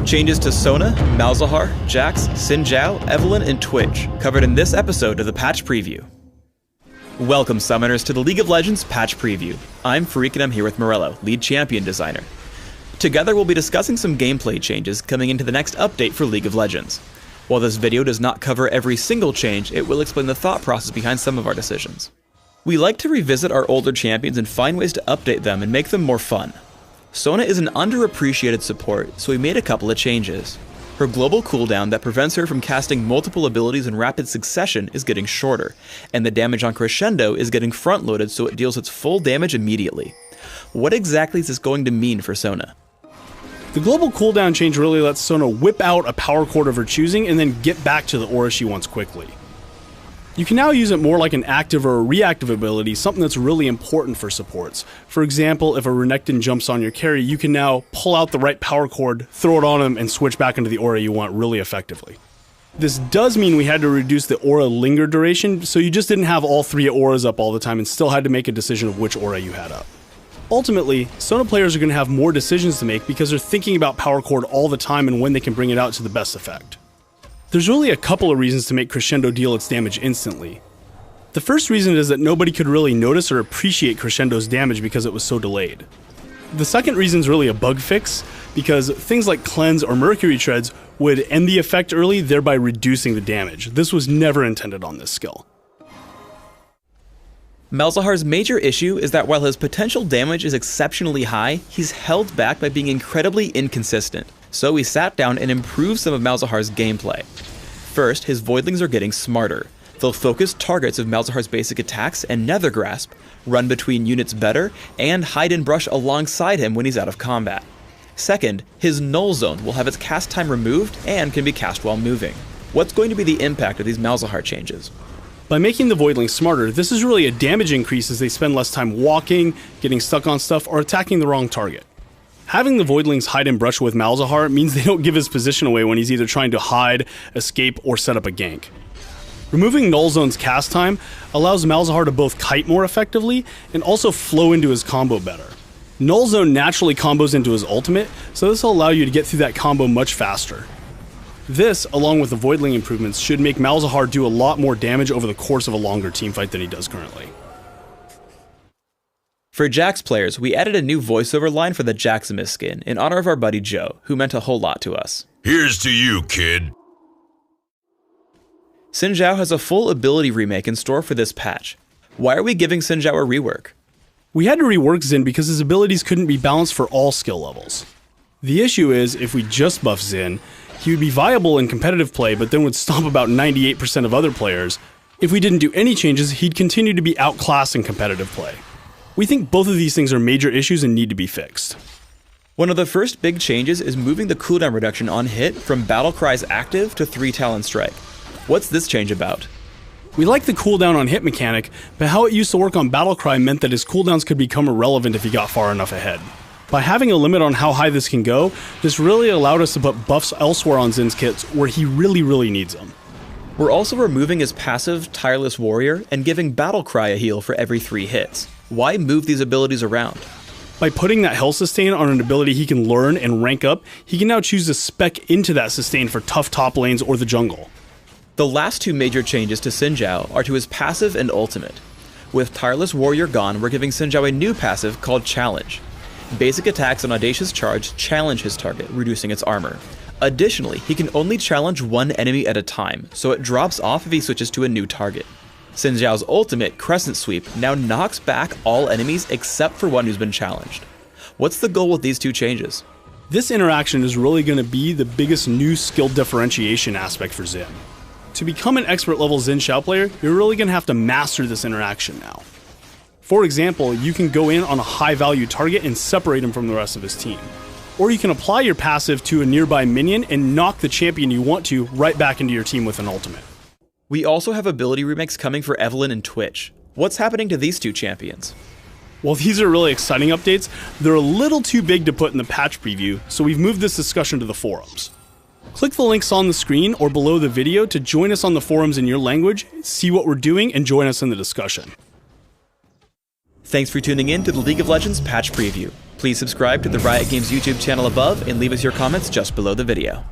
Changes to Sona, Malzahar, Jax, Xin Zhao, Evelynn, and Twitch, covered in this episode of the Patch Preview. Welcome, Summoners, to the League of Legends Patch Preview. I'm Farik and I'm here with Morello, lead champion designer. Together we'll be discussing some gameplay changes coming into the next update for League of Legends. While this video does not cover every single change, it will explain the thought process behind some of our decisions. We like to revisit our older champions and find ways to update them and make them more fun. Sona is an underappreciated support, so we made a couple of changes. Her global cooldown that prevents her from casting multiple abilities in rapid succession is getting shorter, and the damage on Crescendo is getting front-loaded so it deals its full damage immediately. What exactly is this going to mean for Sona? The global cooldown change really lets Sona whip out a power chord of her choosing and then get back to the aura she wants quickly. You can now use it more like an active or a reactive ability, something that's really important for supports. For example, if a Renekton jumps on your carry, you can now pull out the right power chord, throw it on him, and switch back into the aura you want really effectively. This does mean we had to reduce the aura linger duration, so you just didn't have all three auras up all the time and still had to make a decision of which aura you had up. Ultimately, Sona players are going to have more decisions to make because they're thinking about power chord all the time and when they can bring it out to the best effect. There's really a couple of reasons to make Crescendo deal its damage instantly. The first reason is that nobody could really notice or appreciate Crescendo's damage because it was so delayed. The second reason is really a bug fix, because things like Cleanse or Mercury Treads would end the effect early, thereby reducing the damage. This was never intended on this skill. Malzahar's major issue is that while his potential damage is exceptionally high, he's held back by being incredibly inconsistent. So we sat down and improved some of Malzahar's gameplay. First, his Voidlings are getting smarter. They'll focus targets of Malzahar's basic attacks and Nether Grasp, run between units better, and hide and brush alongside him when he's out of combat. Second, his Null Zone will have its cast time removed and can be cast while moving. What's going to be the impact of these Malzahar changes? By making the Voidlings smarter, this is really a damage increase as they spend less time walking, getting stuck on stuff, or attacking the wrong target. Having the Voidlings hide and brush with Malzahar means they don't give his position away when he's either trying to hide, escape, or set up a gank. Removing Null Zone's cast time allows Malzahar to both kite more effectively and also flow into his combo better. Null Zone naturally combos into his ultimate, so this will allow you to get through that combo much faster. This, along with the Voidling improvements, should make Malzahar do a lot more damage over the course of a longer teamfight than he does currently. For Jax players, we added a new voiceover line for the Jaximus skin in honor of our buddy Joe, who meant a whole lot to us. Here's to you, kid. Xin Zhao has a full ability remake in store for this patch. Why are we giving Xin Zhao a rework? We had to rework Xin because his abilities couldn't be balanced for all skill levels. The issue is, if we just buff Xin, he would be viable in competitive play but then would stomp about 98% of other players. If we didn't do any changes, he'd continue to be outclassed in competitive play. We think both of these things are major issues and need to be fixed. One of the first big changes is moving the cooldown reduction on hit from Battlecry's active to 3 Talon Strike. What's this change about? We like the cooldown on hit mechanic, but how it used to work on Battlecry meant that his cooldowns could become irrelevant if he got far enough ahead. By having a limit on how high this can go, this really allowed us to put buffs elsewhere on Xin's kits where he really needs them. We're also removing his passive, Tireless Warrior, and giving Battlecry a heal for every 3 hits. Why move these abilities around? By putting that health sustain on an ability he can learn and rank up, he can now choose to spec into that sustain for tough top lanes or the jungle. The last 2 major changes to Xin Zhao are to his passive and ultimate. With Tireless Warrior gone, we're giving Xin Zhao a new passive called Challenge. Basic attacks on Audacious Charge challenge his target, reducing its armor. Additionally, he can only challenge one enemy at a time, so it drops off if he switches to a new target. Xin Zhao's ultimate, Crescent Sweep, now knocks back all enemies except for one who's been challenged. What's the goal with these 2 changes? This interaction is really going to be the biggest new skill differentiation aspect for Xin. To become an expert level Xin Zhao player, you're really going to have to master this interaction now. For example, you can go in on a high value target and separate him from the rest of his team. Or you can apply your passive to a nearby minion and knock the champion you want to right back into your team with an ultimate. We also have ability remakes coming for Evelynn and Twitch. What's happening to these 2 champions? While these are really exciting updates, they're a little too big to put in the patch preview, so we've moved this discussion to the forums. Click the links on the screen or below the video to join us on the forums in your language, see what we're doing, and join us in the discussion. Thanks for tuning in to the League of Legends Patch Preview. Please subscribe to the Riot Games YouTube channel above and leave us your comments just below the video.